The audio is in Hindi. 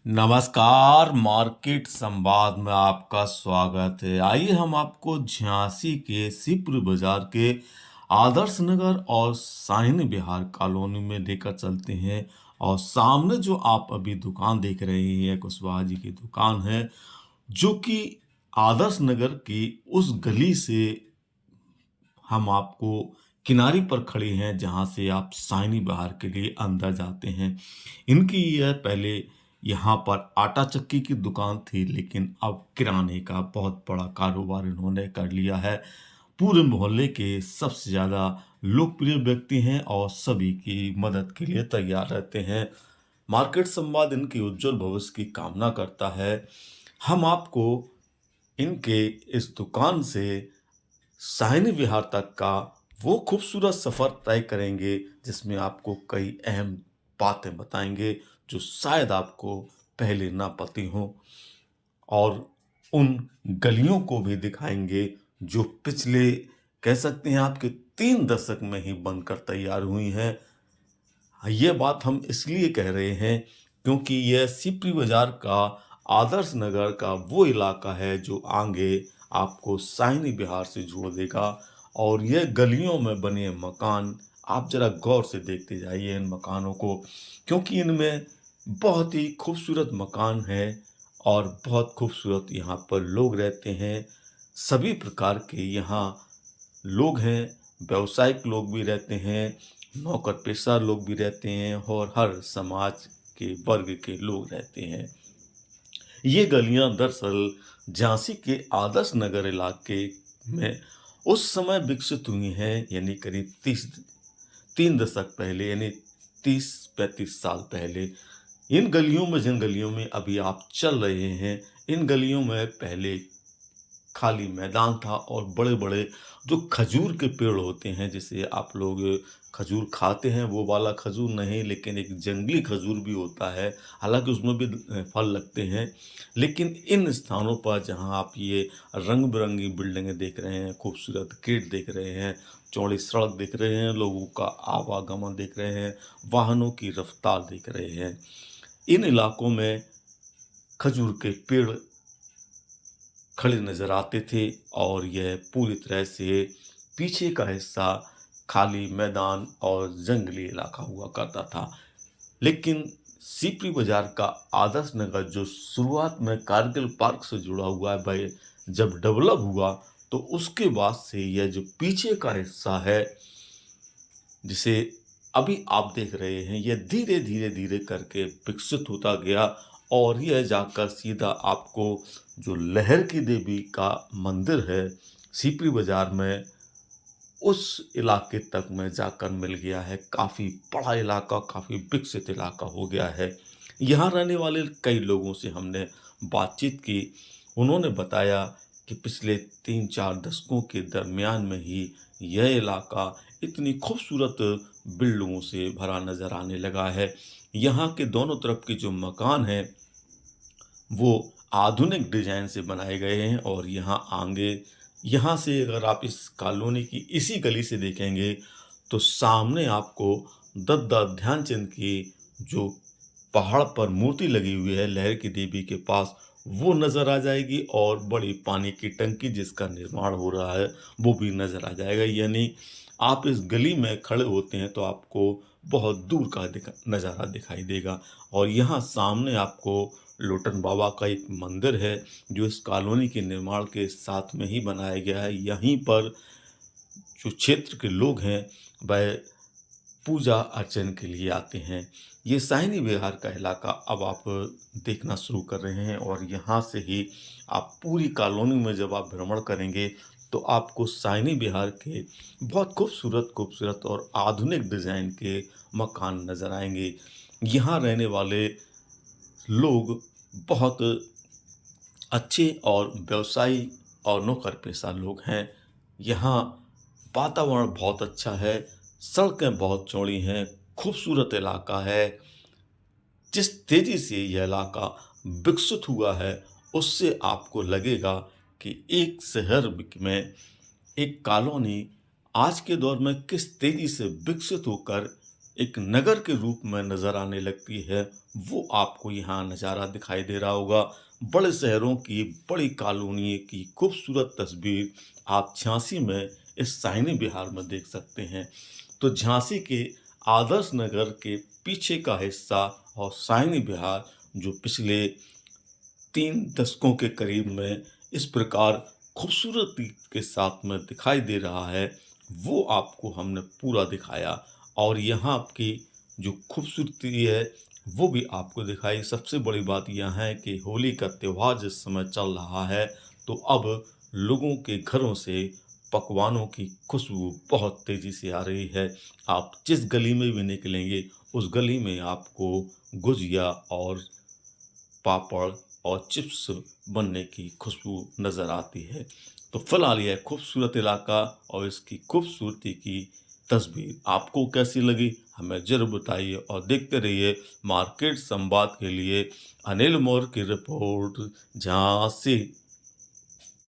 नमस्कार, मार्केट संवाद में आपका स्वागत है। आइए हम आपको झांसी के शिप्र बाजार के आदर्श नगर और शाहीन बिहार कॉलोनी में लेकर चलते हैं। और सामने जो आप अभी दुकान देख रहे हैं, कुशवाहा जी की दुकान है, जो कि आदर्श नगर की उस गली से हम आपको किनारे पर खड़े हैं जहां से आप शाइनी बाहर के लिए अंदर जाते हैं। इनकी यह पहले यहाँ पर आटा चक्की की दुकान थी, लेकिन अब किराने का बहुत बड़ा कारोबार इन्होंने कर लिया है। पूरे मोहल्ले के सबसे ज़्यादा लोकप्रिय व्यक्ति हैं और सभी की मदद के लिए तैयार रहते हैं। मार्केट संवाद इनके उज्जवल भविष्य की कामना करता है। हम आपको इनके इस दुकान से शाहीन विहार तक का वो खूबसूरत सफ़र तय करेंगे, जिसमें आपको कई अहम बातें बताएंगे जो शायद आपको पहले ना पती हों, और उन गलियों को भी दिखाएंगे जो पिछले कह सकते हैं आपके 3 दशक में ही बनकर तैयार हुई हैं। ये बात हम इसलिए कह रहे हैं क्योंकि यह सीपी बाजार का आदर्श नगर का वो इलाका है जो आगे आपको शाहीन बिहार से जोड़ देगा। और यह गलियों में बने मकान आप जरा गौर से देखते जाइए इन मकानों को, क्योंकि इनमें बहुत ही खूबसूरत मकान है और बहुत खूबसूरत यहाँ पर लोग रहते हैं। सभी प्रकार के यहाँ लोग हैं, व्यावसायिक लोग भी रहते हैं, नौकर पेशा लोग भी रहते हैं और हर समाज के वर्ग के लोग रहते हैं। ये गलियां दरअसल झांसी के आदर्श नगर इलाके में उस समय विकसित हुई हैं, यानी करीब 3 दशक पहले, यानी 30-35 साल पहले। इन गलियों में, जिन गलियों में अभी आप चल रहे हैं, इन गलियों में पहले खाली मैदान था और बड़े बड़े जो खजूर के पेड़ होते हैं, जिसे आप लोग खजूर खाते हैं वो वाला खजूर नहीं, लेकिन एक जंगली खजूर भी होता है, हालांकि उसमें भी फल लगते हैं। लेकिन इन स्थानों पर जहां आप ये रंग बिरंगी बिल्डिंगें देख रहे हैं, खूबसूरत गेट देख रहे हैं, चौड़ी सड़क देख रहे हैं, लोगों का आवागमन देख रहे हैं, वाहनों की रफ्तार देख रहे हैं, इन इलाकों में खजूर के पेड़ खड़े नजर आते थे और यह पूरी तरह से पीछे का हिस्सा खाली मैदान और जंगली इलाका हुआ करता था। लेकिन सीपी बाजार का आदर्श नगर जो शुरुआत में कारगिल पार्क से जुड़ा हुआ है, भाई जब डेवलप हुआ तो उसके बाद से यह जो पीछे का हिस्सा है, जिसे अभी आप देख रहे हैं, यह धीरे धीरे धीरे करके विकसित होता गया और यह जाकर सीधा आपको जो लहर की देवी का मंदिर है सीपी बाजार में, उस इलाके तक में जाकर मिल गया है। काफ़ी बड़ा इलाका, काफ़ी विकसित इलाका हो गया है। यहाँ रहने वाले कई लोगों से हमने बातचीत की। उन्होंने बताया कि पिछले 3-4 दशकों के दरमियान में ही यह इलाका इतनी खूबसूरत बिल्डिंगों से भरा नज़र आने लगा है। यहाँ के दोनों तरफ के जो मकान हैं वो आधुनिक डिजाइन से बनाए गए हैं और यहाँ से अगर आप इस कॉलोनी की इसी गली से देखेंगे तो सामने आपको दत्ता ध्यानचंद की जो पहाड़ पर मूर्ति लगी हुई है लहर की देवी के पास, वो नज़र आ जाएगी और बड़ी पानी की टंकी जिसका निर्माण हो रहा है वो भी नज़र आ जाएगा। यानी आप इस गली में खड़े होते हैं तो आपको बहुत दूर का नज़ारा दिखाई देगा। और यहाँ सामने आपको लोटन बाबा का एक मंदिर है जो इस कॉलोनी के निर्माण के साथ में ही बनाया गया है। यहीं पर जो क्षेत्र के लोग हैं वह पूजा अर्चन के लिए आते हैं। ये शाहीन विहार का इलाका अब आप देखना शुरू कर रहे हैं और यहाँ से ही आप पूरी कॉलोनी में जब आप भ्रमण करेंगे तो आपको शाहीन विहार के बहुत खूबसूरत खूबसूरत और आधुनिक डिज़ाइन के मकान नज़र आएंगे। यहाँ रहने वाले लोग बहुत अच्छे और व्यवसायी और नौकर पेशा लोग हैं। यहाँ वातावरण बहुत अच्छा है, सड़कें बहुत चौड़ी हैं, खूबसूरत इलाका है। जिस तेज़ी से यह इलाका विकसित हुआ है उससे आपको लगेगा कि एक शहर में एक कॉलोनी आज के दौर में किस तेज़ी से विकसित होकर एक नगर के रूप में नज़र आने लगती है, वो आपको यहाँ नज़ारा दिखाई दे रहा होगा। बड़े शहरों की, बड़ी कॉलोनी की खूबसूरत तस्वीर आप झांसी में इस शाहीन बिहार में देख सकते हैं। तो झांसी के आदर्श नगर के पीछे का हिस्सा और शाहीन बिहार जो पिछले 3 दशकों के करीब में इस प्रकार खूबसूरती के साथ में दिखाई दे रहा है, वो आपको हमने पूरा दिखाया और यहाँ की जो खूबसूरती है, वो भी आपको दिखाई। सबसे बड़ी बात यह है कि होली का त्योहार जिस समय चल रहा है, तो अब लोगों के घरों से पकवानों की खुशबू बहुत तेज़ी से आ रही है। आप जिस गली में भी निकलेंगे, उस गली में आपको गुजिया और पापड़ और चिप्स बनने की खुशबू नज़र आती है। तो फिलहाल यह खूबसूरत इलाका और इसकी खूबसूरती की तस्वीर आपको कैसी लगी? हमें ज़रूर बताइए और देखते रहिए मार्केट संवाद के लिए अनिल मौर्य की रिपोर्ट झांसी।